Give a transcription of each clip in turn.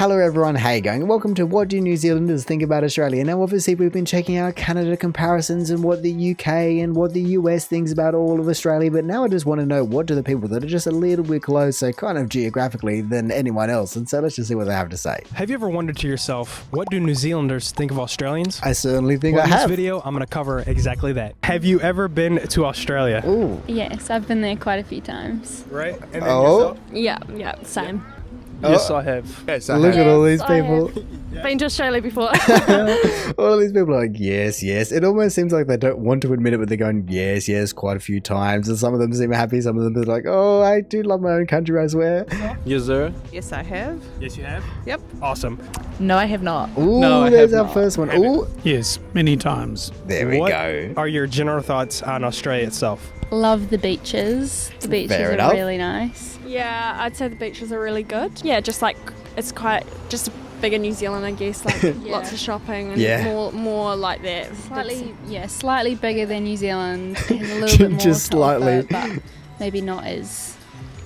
Hello everyone, how you going? Welcome to What Do New Zealanders Think About Australia? Now obviously we've been checking out Canada comparisons and what the UK and what the US thinks about all of Australia, but now I just want to know what do the people that are just a little bit closer, kind of geographically, than anyone else, and so let's just see what they have to say. Have you ever wondered to yourself, what do New Zealanders think of Australians? I certainly think I have. In this video, I'm going to cover exactly that. Have you ever been to Australia? Ooh. Yes, I've been there quite a few times. Right? And then Oh. yourself? Yeah, same. Yes, I have. Yes, I Look have. at all these Yes, I people. Been to Australia before. All of these people are like, yes, yes. It almost seems like they don't want to admit it, but they're going, yes, yes, quite a few times. And some of them seem happy. Some of them are like, oh, I do love my own country, I swear. Yes, sir. Yes, I have. Yes, you have? Yep. Awesome. No, I have not. Ooh, No, I there's have our not. first one. Ooh, Yes, many times. there we What go. are your general thoughts on Australia itself? Love the beaches. The beaches Fair are enough. really nice. Yeah, I'd say the beaches are really good. Yeah, just like it's quite just a bigger New Zealand, I guess. Like lots of shopping and Yeah. more like that. Slightly bigger than New Zealand. Has a little bit more Just to offer, slightly. but maybe not as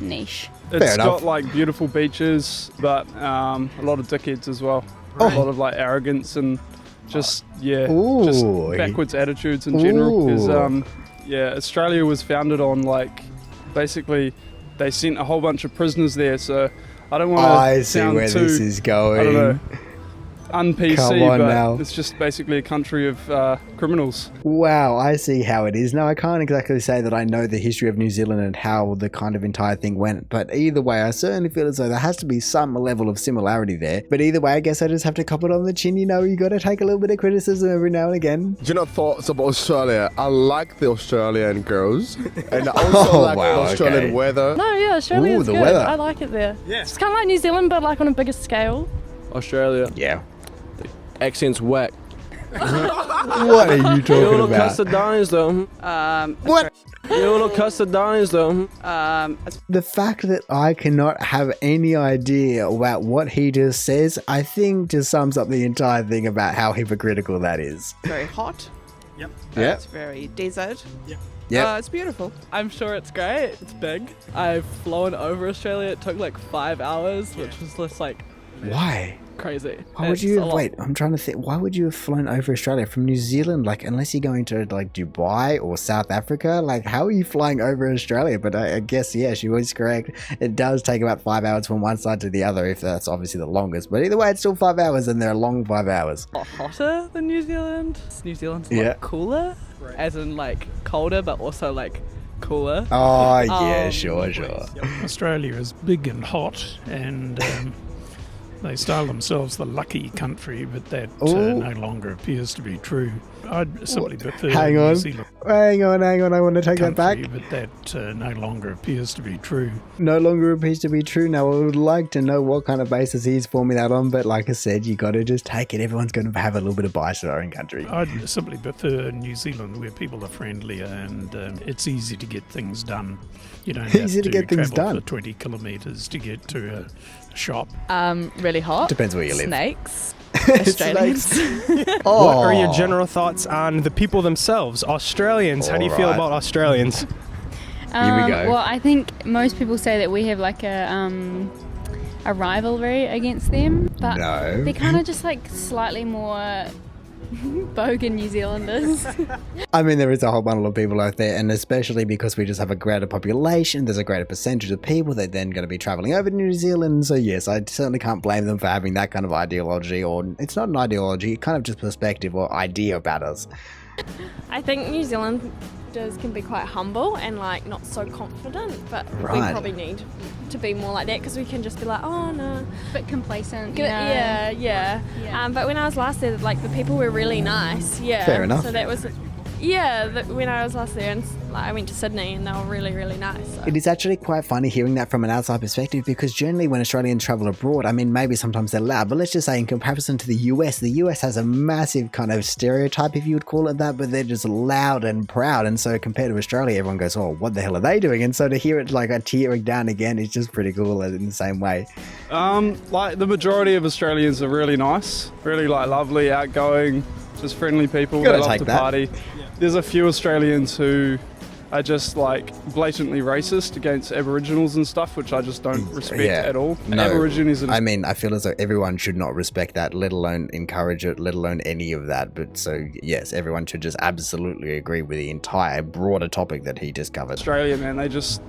niche. It's enough. got like beautiful beaches, but a lot of dickheads as well. Oh. A lot of like arrogance and just Ooh. just backwards attitudes in general. Because Ooh. Australia was founded on like basically they sent a whole bunch of prisoners there. So I don't want I to see sound where too this is going. I don't know un-PC, Come on but now. it's just basically a country of criminals. Wow, I see how it is. Now, I can't exactly say that I know the history of New Zealand and how the kind of entire thing went, but either way, I certainly feel as though there has to be some level of similarity there. But either way, I guess I just have to cop it on the chin. You know, you got to take a little bit of criticism every now and again. Thoughts about Australia? I like the Australian girls, and I also Oh, like wow, the Australian okay. weather. No, yeah, Australia Ooh, is the good. weather. I like it there. Yeah. It's kind of like New Zealand, but like on a bigger scale. Australia. Yeah. Accent's whack. What are you You talking don't about? cuss the Downies though. What? You don't cuss the Downies though. The fact that I cannot have any idea about what he just says, I think just sums up the entire thing about how hypocritical that is. Very hot. Yep. Yep. It's very desert. Yep. It's beautiful. I'm sure it's great. It's big. I've flown over Australia. It took like 5 hours, which was just like Why? crazy. Why would It's you a have, lot. wait, I'm trying to think, why would you have flown over Australia from New Zealand? Like, unless you're going to, like, Dubai or South Africa? Like, how are you flying over Australia? But I guess, yeah, she was correct. It does take about 5 hours from one side to the other, if that's obviously the longest. But either way, it's still 5 hours, and they're a long 5 hours. A lot hotter than New Zealand. New Zealand's a Yeah. lot cooler, as in like colder, but also like cooler. Oh, yeah, Um, sure. Australia is big and hot, and they style themselves the lucky country, but that Ooh. no longer appears to be true. I'd simply prefer Hang on. New Zealand Hang on, I want to take that back. country, but that no longer appears to be true. No longer appears to be true. Now, I would like to know what kind of basis he's forming that on, but like I said, you got to just take it. Everyone's going to have a little bit of bias in their own country. I'd simply prefer New Zealand, where people are friendlier and it's easy to get things done. You don't have Easy to get things travel done. for 20 kilometres to get to a shop. Really hot. Depends where you live. Snakes. Australians. Oh. What are your general thoughts on the people themselves? Australians, how do you feel Alright. about Australians? Here we go. Well, I think most people say that we have like a rivalry against them, but No. they're kind of just like slightly more bogan New Zealanders. I mean, there is a whole bundle of people out there, and especially because we just have a greater population, there's a greater percentage of people that then going to be traveling over to New Zealand. So yes, I certainly can't blame them for having that kind of ideology, or it's not an ideology, kind of just perspective or idea about us. I think New Zealanders can be quite humble and like not so confident, but we Right. probably need to be more like that because we can just be like, oh no, Bit complacent, you know. yeah. Yeah. But when I was last there, like the people were really nice. Yeah. Fair enough. So that was, when I was last there, and like, I went to Sydney, and they were really, really nice. So. It is actually quite funny hearing that from an outside perspective, because generally when Australians travel abroad, I mean, maybe sometimes they're loud, but let's just say in comparison to the US has a massive kind of stereotype, if you would call it that, but they're just loud and proud. And so compared to Australia, everyone goes, oh, what the hell are they doing? And so to hear it like a tearing down again is just pretty cool in the same way. Like the majority of Australians are really nice, really like lovely, outgoing, just friendly people. Gotta They love take to that. party. There's a few Australians who are just like blatantly racist against Aboriginals and stuff, which I just don't respect at all. No, Aborigines and I mean, I feel as though everyone should not respect that, let alone encourage it, let alone any of that. But so, yes, everyone should just absolutely agree with the entire broader topic that he just covered. Australia, man,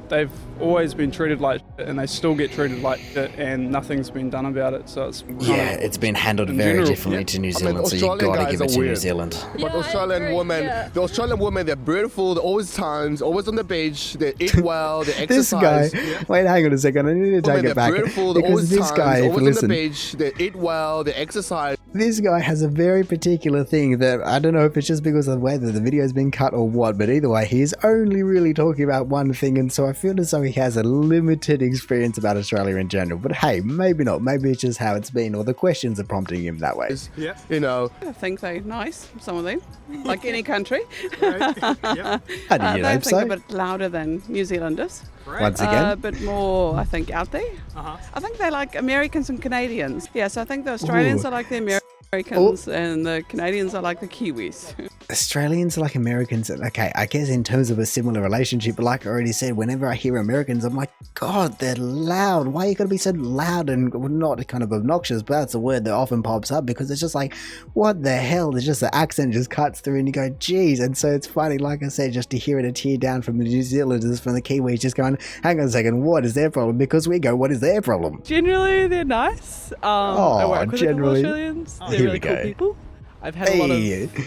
they've always been treated like shit, and they still get treated like shit, and nothing's been done about it. So it's it's been handled very general, differently to New Zealand, so you Australian gotta guys give are it to New weird. Zealand. But the Australian women, they're beautiful. They're always tans, always on the beach. They eat well. They This exercise. guy, wait, hang on a second, I need to take Women, it back. they're beautiful. They're Because always this tans, guy, if you always on listen, the beach. They eat well. They exercise. this guy has a very particular thing that I don't know if it's just because of whether the video's been cut or what, but either way, he's only really talking about one thing, and so I feel as though he has a limited experience about Australia in general. But hey, maybe not. Maybe it's just how it's been, or the questions are prompting him that way. Yeah. You know. I think they're nice, some of them, like any country. How do you I know think so? a bit louder than New Zealanders. Once again, A bit more, I think, out there. I think they like Americans and Canadians. Yeah, so I think the Australians are like the Americans and the Canadians are like the Kiwis. Australians are like Americans. Okay, I guess in terms of a similar relationship, but like I already said, whenever I hear Americans, I'm like, God, they're loud. Why are you gotta be so loud and not kind of obnoxious? But that's a word that often pops up because it's just like, what the hell? It's just the accent just cuts through and you go, geez. And so it's funny, like I said, just to hear it a tear down from the New Zealanders, from the Kiwis, just going, hang on a second, what is their problem? Because we go, what is their problem? Generally, they're nice. I work with generally. a couple Australians. They're Here really we cool go. people. I've had a lot of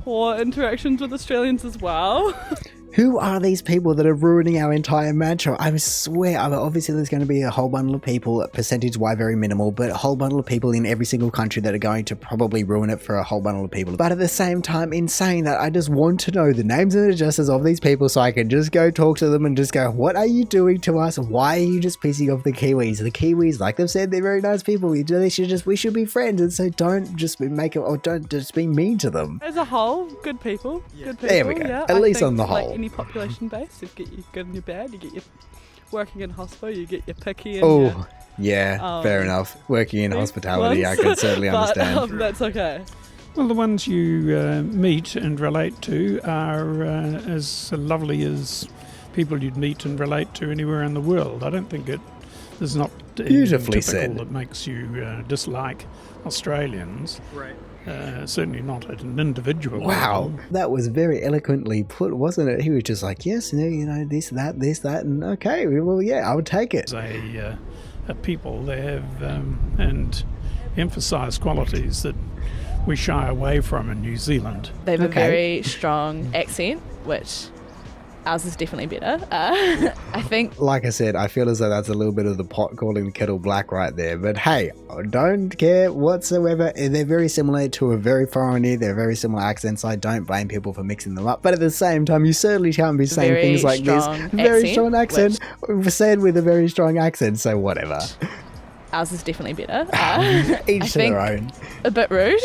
poor interactions with Australians as well. Who are these people that are ruining our entire mantra? I swear, obviously there's going to be a whole bundle of people, percentage-wise very minimal, but a whole bundle of people in every single country that are going to probably ruin it for a whole bundle of people. But at the same time, in saying that, I just want to know the names and addresses of these people so I can just go talk to them and just go, what are you doing to us? Why are you just pissing off the Kiwis? The Kiwis, like they've said, they're very nice people. We should be friends, and so don't just make it, or don't just be mean to them. As a whole, good people. Good people. There we go. Yeah, At least think, on the like whole. any population base, you get your good and your bad. You get your working in hospital, you get your picky. And fair enough. Working in hospitality, I can certainly but, understand. That's okay. Well, the ones you meet and relate to are as lovely as people you'd meet and relate to anywhere in the world. I don't think there's not Beautifully anything typical said. that makes you dislike Australians. Right. Certainly not at an individual Wow, level. that was very eloquently put, wasn't it? He was just like, yes, you know, this, that, and okay, well, yeah, I would take it. As a people, they have and emphasise qualities that we shy away from in New Zealand. They have a very strong accent, which ours is definitely better. I think. Like I said, I feel as though that's a little bit of the pot calling the kettle black right there. But hey, I don't care whatsoever. They're very similar to a very foreign ear. They're very similar accents. I don't blame people for mixing them up. But at the same time, you certainly can't be saying Very things like this. strong Very accent, strong accent. Said with a very strong accent, so whatever. Ours is definitely better. Each I to think their own. a bit rude.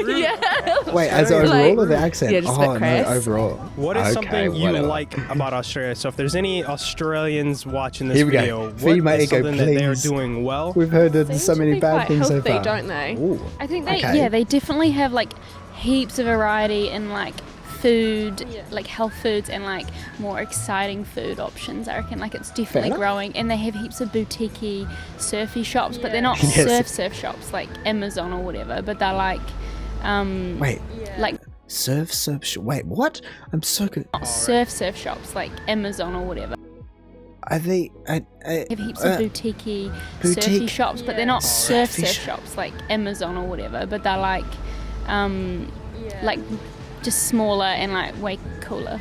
Yeah. Wait, as overall or the accent? Yeah, just a bit no, crass. overall. What is Okay, something you whatever. like about Australia? So if there's any Australians watching this Here we go. video, Feed my what is ego, something that they're please. doing well? We've heard that Seems so to many be bad quite things so healthy, far. don't they? Ooh, I think they, okay. they definitely have like heaps of variety in like food, like health foods and like more exciting food options. I reckon like it's definitely enough. growing, and they have heaps of boutique-y surfy shops, but they're not Yes. surf shops like Amazon or whatever, but they're like Wait, like wait, what? I'm so good. surf shops like Amazon or whatever. Are they? They have heaps of boutique-y surfy shops, but they're not surf shops like Amazon or whatever, but they're like just smaller and like way cooler.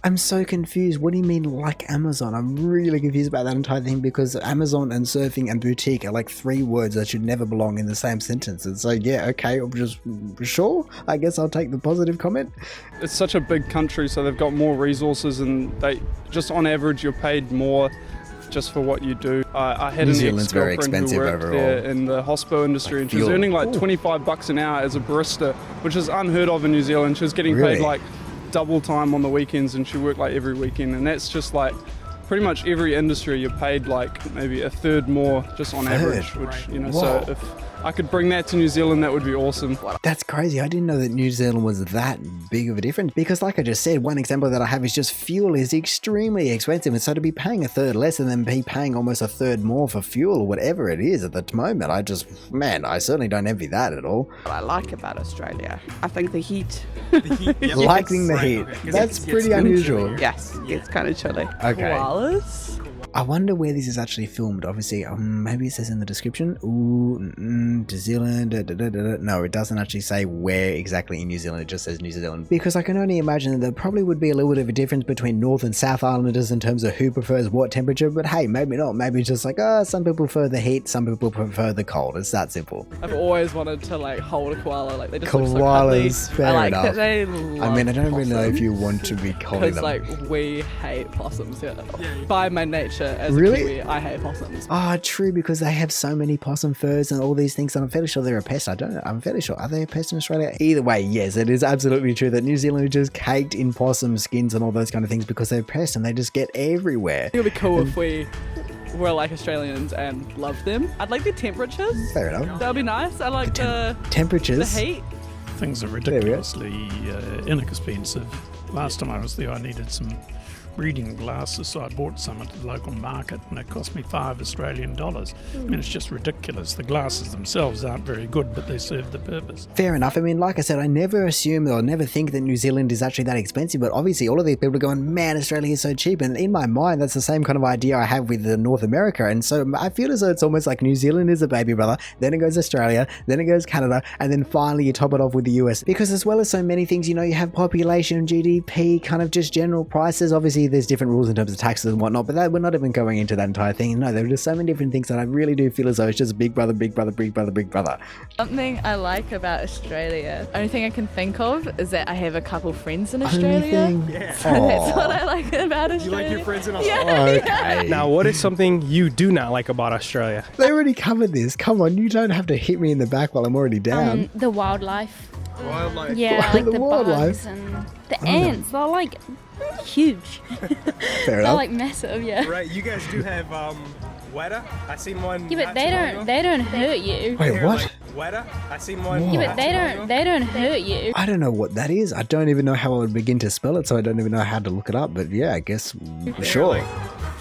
I'm so confused. What do you mean like Amazon? I'm really confused about that entire thing because Amazon and surfing and boutique are like three words that should never belong in the same sentence. And so yeah, okay, I'm just sure. I guess I'll take the positive comment. It's such a big country, so they've got more resources, and they just on average you're paid more just for what you do. I had New an Zealand's very ex-girlfriend expensive who worked overall. there in the hospo industry, and she was fuel. earning like Ooh. $25 an hour as a barista, which is unheard of in New Zealand. She was getting Really? paid like double time on the weekends, and she worked like every weekend, and that's just like pretty much every industry you're paid like maybe a third more just on average, which, you know, so if I could bring that to New Zealand, that would be awesome. That's crazy. I didn't know that New Zealand was that big of a difference because like I just said, one example that I have is just fuel is extremely expensive. And so to be paying a third less and then be paying almost a third more for fuel or whatever it is at the moment, I certainly don't envy that at all. What I like about Australia, I think the heat. Liking the heat. That's pretty unusual. Chilly. Yes, it's kind of chilly. Okay. Koalas? I wonder where this is actually filmed. Obviously, maybe it says in the description. Ooh, New Zealand. No, it doesn't actually say where exactly in New Zealand. It just says New Zealand. Because I can only imagine that there probably would be a little bit of a difference between North and South Islanders in terms of who prefers what temperature. But hey, maybe not. Maybe it's just like, some people prefer the heat, some people prefer the cold. It's that simple. I've always wanted to like hold a koala. Like they just Koalas, look so cuddly. fair I like enough. that they I don't really know if you want to be holding because them. like we hate possums here. By my nature as Really? a Kiwi, I hate possums. Oh, true, because they have so many possum furs and all these things, and I'm fairly sure they're a pest. I don't know. I'm fairly sure. Are they a pest in Australia? Either way, yes, it is absolutely true that New Zealand is just caked in possum skins and all those kind of things because they're pests and they just get everywhere. It would be cool if we were like Australians and loved them. I'd like the temperatures. Fair enough. That would be nice. I like the temperatures. the heat. Things are ridiculously inexpensive. Last time I was there, I needed some reading glasses, so I bought some at the local market and it cost me $5 Australian. I mean, it's just ridiculous. The glasses themselves aren't very good, but they serve the purpose. Fair enough. I mean, like I said, I never assume or never think that New Zealand is actually that expensive, but obviously all of these people are going, man, Australia is so cheap. And in my mind, that's the same kind of idea I have with North America. And so I feel as though it's almost like New Zealand is a baby brother, then it goes Australia, then it goes Canada, and then finally you top it off with the US. Because as well as so many things, you know, you have population, GDP, kind of just general prices. Obviously, there's different rules in terms of taxes and whatnot, but we're not even going into that entire thing. No, there are just so many different things that I really do feel as though it's just big brother, big brother, big brother, big brother. Something I like about Australia, only thing I can think of is that I have a couple friends in Australia. So that's what I like about Australia. You like your friends in Australia? Yeah. Okay. Now, what is something you do not like about Australia? They already covered this. Come on, you don't have to hit me in the back while I'm already down. The wildlife. Wildlife. Yeah, Well, like the the wildlife. bugs and the ants. They're like huge. Fair They're enough. like massive, yeah. Right, you guys do have wetter. I seen one. Yeah, but not they too long don't. ago. They don't hurt you. Wait, They're what? like wetter. I seen one. Yeah, but not they too long don't. ago. They don't hurt you. I don't know what that is. I don't even know how I would begin to spell it, so I don't even know how to look it up. But yeah, I guess They're, sure. like,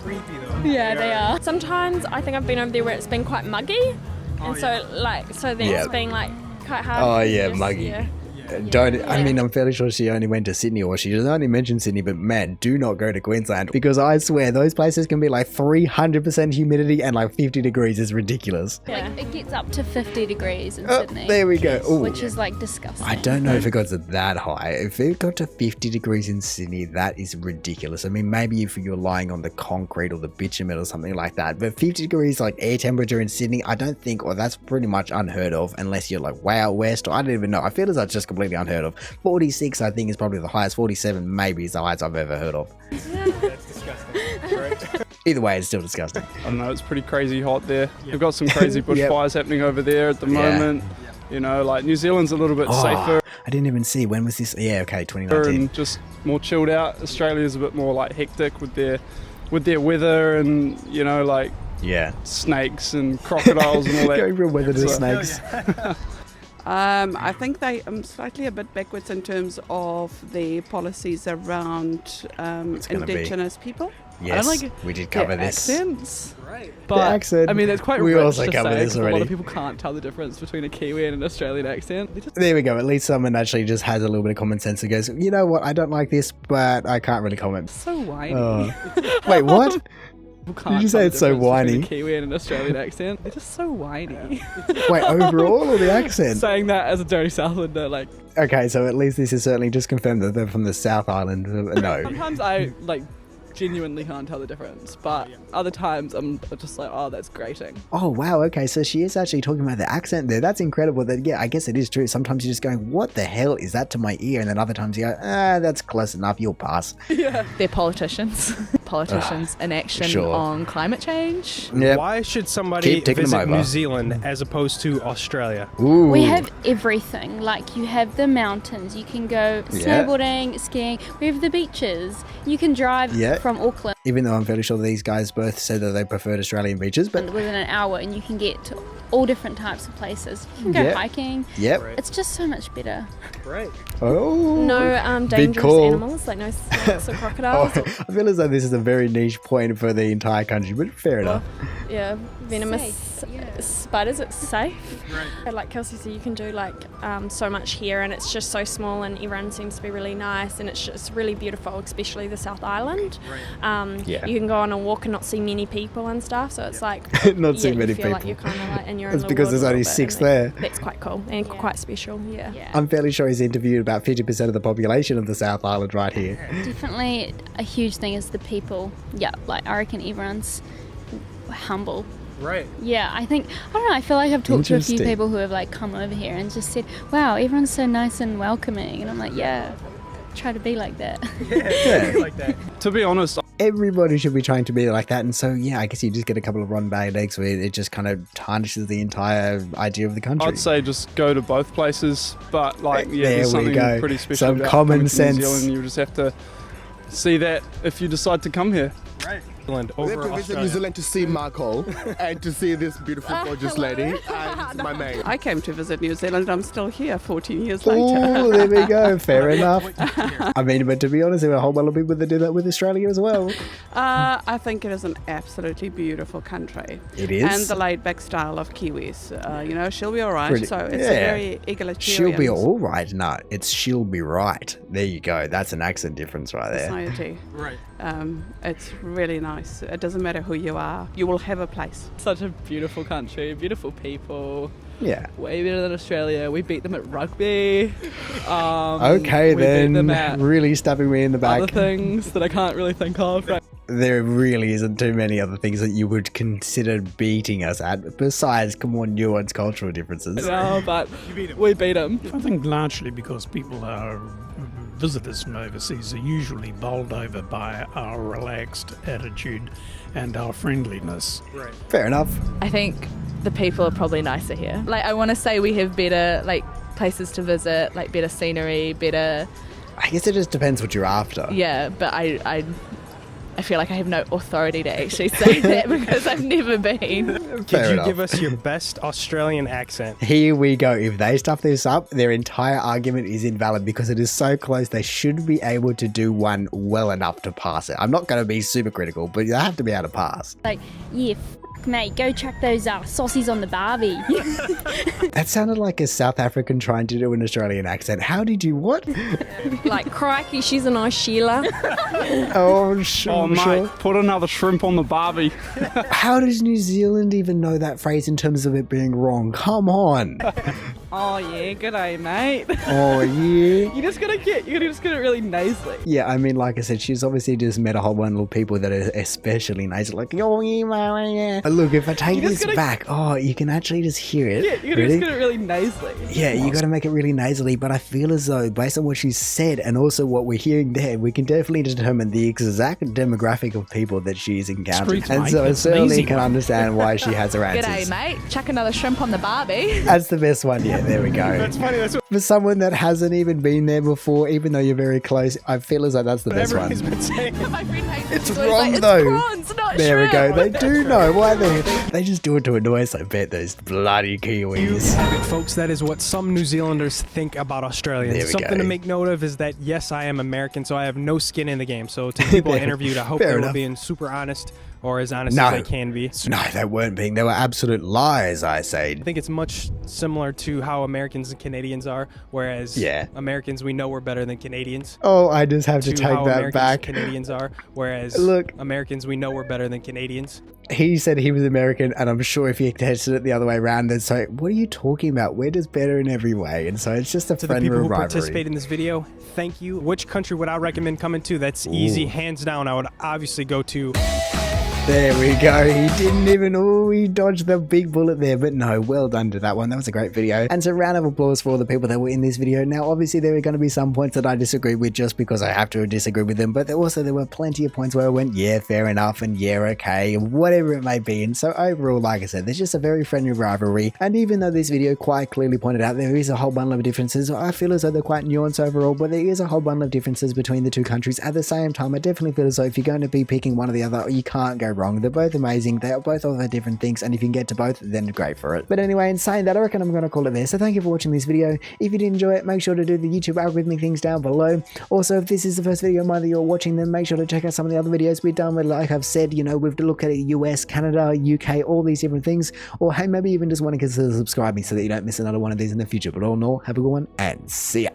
creepy though. Yeah, they are. Sometimes I think I've been over there where it's been quite muggy, and so then Yeah. it's been like quite hard. Oh to yeah, just- muggy. yeah. Don't. I mean, I'm fairly sure she only went to Sydney, or she only mentioned Sydney. But man, do not go to Queensland because I swear those places can be like 300% humidity and like 50 degrees is ridiculous. Like it gets up to 50 degrees in Oh, Sydney. there we go. Ooh. Which is like disgusting. I don't know if it got to that high. If it got to 50 degrees in Sydney, that is ridiculous. I mean, maybe if you're lying on the concrete or the bitumen or something like that, but 50 degrees like air temperature in Sydney, I don't think, or that's pretty much unheard of unless you're like way out west, or I don't even know. I feel as though it's just completely unheard of. 46, I think, is probably the highest. 47 maybe is the highest I've ever heard of. That's disgusting. Right? Either way, it's still disgusting. I don't know, it's pretty crazy hot there. We've got some crazy bushfires happening over there at the Yeah. moment. You know, like New Zealand's a little bit Oh, safer I didn't even see. When was this? Yeah, okay, 2019. and just more chilled out. Australia's a bit more like hectic with their weather and, you know, like Yeah. snakes and crocodiles and all that. Going from weather to So- snakes. I think they are slightly a bit backwards in terms of the policies around gonna be? Indigenous people. Yes, I don't like we did cover their this. accents. Right. But accent. I mean, it's quite We rich also to covered say, this 'cause a lot already. of people can't tell the difference between a Kiwi and an Australian accent. They just There we go. At least someone actually just has a little bit of common sense and goes, you know what, I don't like this, but I can't really comment. so whiny. Oh. Wait, what? People can't Did you say tell the it's so difference between whiny? A Kiwi and an Australian accent. They're just so whiny. Wait, overall or the accent? Saying that as a dirty Southlander, like Okay, so at least this is certainly just confirmed that they're from the South Island. No. sometimes I like genuinely can't tell the difference, but other times I'm just like, oh, that's grating. Oh, wow. Okay, so she is actually talking about the accent there. That's incredible. That yeah, I guess it is true. Sometimes you're just going, what the hell is that to my ear? And then other times you go, that's close enough. You'll pass. They're politicians. politicians' inaction Sure. on climate change. Yep. Why should somebody Keep ticking them visit over. New Zealand as opposed to Australia? Ooh. We have everything. Like, you have the mountains, you can go snowboarding, skiing, we have the beaches, you can drive Yeah. from Auckland Even though I'm fairly sure these guys both said that they preferred Australian beaches, but within an hour, and you can get to all different types of places. You can go Yeah. hiking. yep. It's just so much better. Right. Oh. No Big dangerous call. animals, like no snakes or crocodiles. Oh, I feel as though this is a very niche point for the entire country, but fair enough. Yeah, venomous spiders, it's safe. Right. Like Kelsey said, you can do like so much here, and it's just so small, and everyone seems to be really nice, and it's just really beautiful, especially the South Island. Yeah. You can go on a walk and not see many people and stuff, so it's like Not see many you feel like people. you're kind of like in your own That's little because world there's a only little bit, 6 and there. That's quite cool and quite special. Yeah. I'm fairly sure he's interviewed about 50% of the population of the South Island right here. Definitely a huge thing is the people. Yeah, like I reckon everyone's humble. Right. Yeah, I don't know, I feel like I've talked to a few Interesting. people who have like come over here and just said, wow, everyone's so nice and welcoming. And I'm like, yeah, try to be like that. Yeah. Like that. To be honest, Everybody should be trying to be like that, and so yeah, I guess you just get a couple of rotten bad eggs where it just kind of tarnishes the entire idea of the country. I'd say just go to both places, but like yeah, There there's we something go. pretty special Some about common coming to sense. New Zealand. You just have to see that if you decide to come here. Right. Zealand We have over to visit Australia. New Zealand to see Marco and to see this beautiful, gorgeous lady and my mate. I came to visit New Zealand. I'm still here 14 years later. Oh, there we go. Fair enough. I mean, but to be honest, there are a whole lot of people that do that with Australia as well. I think it is an absolutely beautiful country. It is. And the laid-back style of Kiwis. You know, she'll be all right. Pretty- So it's yeah. a very egalitarian She'll be all right. No, it's she'll be right. There you go. That's an accent difference right there. society. Right. It's really nice. It doesn't matter who you are. You will have a place. Such a beautiful country, beautiful people. Yeah. Way better than Australia. We beat them at rugby. Okay, we beat them then. at Really stabbing me in the other back. things that I can't really think of. Right. There really isn't too many other things that you would consider beating us at. Besides, come on, nuanced cultural differences. No, but we beat them. I think largely because people are visitors from overseas are usually bowled over by our relaxed attitude and our friendliness. Right. Fair enough. I think the people are probably nicer here. Like, I want to say we have better, like, places to visit, like, better scenery, better... I guess it just depends what you're after. Yeah, but I feel like I have no authority to actually say that because I've never been. Could Fair you enough. give us your best Australian accent? Here we go. If they stuff this up, their entire argument is invalid because it is so close. They should be able to do one well enough to pass it. I'm not going to be super critical, but you have to be able to pass. Like, yeah, mate, go chuck those saucies on the barbie. That sounded like a South African trying to do an Australian accent. How did you what? Like, crikey, she's a nice Sheila. Oh, sure. Oh mate, sure. put another shrimp on the barbie. How does New Zealand even know that phrase in terms of it being wrong? Come on. Oh yeah, g'day mate. Oh, yeah. You just gotta get it really nasally. Yeah, I mean, like I said, she's obviously just met a whole bunch of people that are especially nice. Like, oh, yeah. Look, if I take You just this gotta- back, oh, you can actually just hear it. Yeah, you gotta Ready? just get it really nasally. Yeah, you got to make it really nasally, but I feel as though, based on what she said and also what we're hearing there, we can definitely determine the exact demographic of people that she's encountered. Streets, And mate, so I that's an certainly easy can one. understand why she has her G'day, answers. mate. Chuck another shrimp on the barbie. That's the best one, yeah, there we go. That's funny. That's what For someone that hasn't even been there before, even though you're very close, I feel as though that's the best one. everybody's been saying. My friend hates It's it, so he's wrong, like, though. It's prawns, not There we shrimp. go. They do know why they just do it to annoy us. I bet those bloody You Kiwis. have it, folks. That is what some New Zealanders think about Australians. There we Something go. to make note of is that, yes, I am American, so I have no skin in the game. So to people I interviewed, I hope Fair they were enough. being super honest, or as honest No. as they can be. No, they weren't being. They were absolute lies, I say. I think it's much similar to how Americans and Canadians are, whereas Yeah. Americans, we know we're better than Canadians. Oh, I just have to To take how that Americans back. and Canadians are, whereas Look. Americans, we know we're better than Canadians. He said he was American, and I'm sure if he tested it the other way around, then so what are you talking about? We're just better in every way, and so it's just a To the friendly people who rivalry. participate in this video, thank you. Which country would I recommend coming to? That's easy, hands down. I would obviously go to There we go. He didn't even, he dodged the big bullet there, but no, well done to that one. That was a great video. And so round of applause for all the people that were in this video. Now, obviously, there are going to be some points that I disagree with just because I have to disagree with them, but there were plenty of points where I went, yeah, fair enough, and yeah, okay, whatever it may be. And so overall, like I said, there's just a very friendly rivalry. And even though this video quite clearly pointed out there is a whole bundle of differences, I feel as though they're quite nuanced overall, but there is a whole bundle of differences between the two countries. At the same time, I definitely feel as though if you're going to be picking one or the other, you can't go wrong. They're both amazing. They both offer different things, and if you can get to both, then great for it. But anyway, in saying that, I reckon I'm going to call it there. So thank you for watching this video. If you did enjoy it, make sure to do the YouTube algorithmic things down below. Also, if this is the first video of mine that you're watching, then make sure to check out some of the other videos we've done where, like I've said, you know, we've looked at US, Canada, UK, all these different things. Or hey, maybe even just want to consider subscribing so that you don't miss another one of these in the future. But all in all, have a good one and see ya.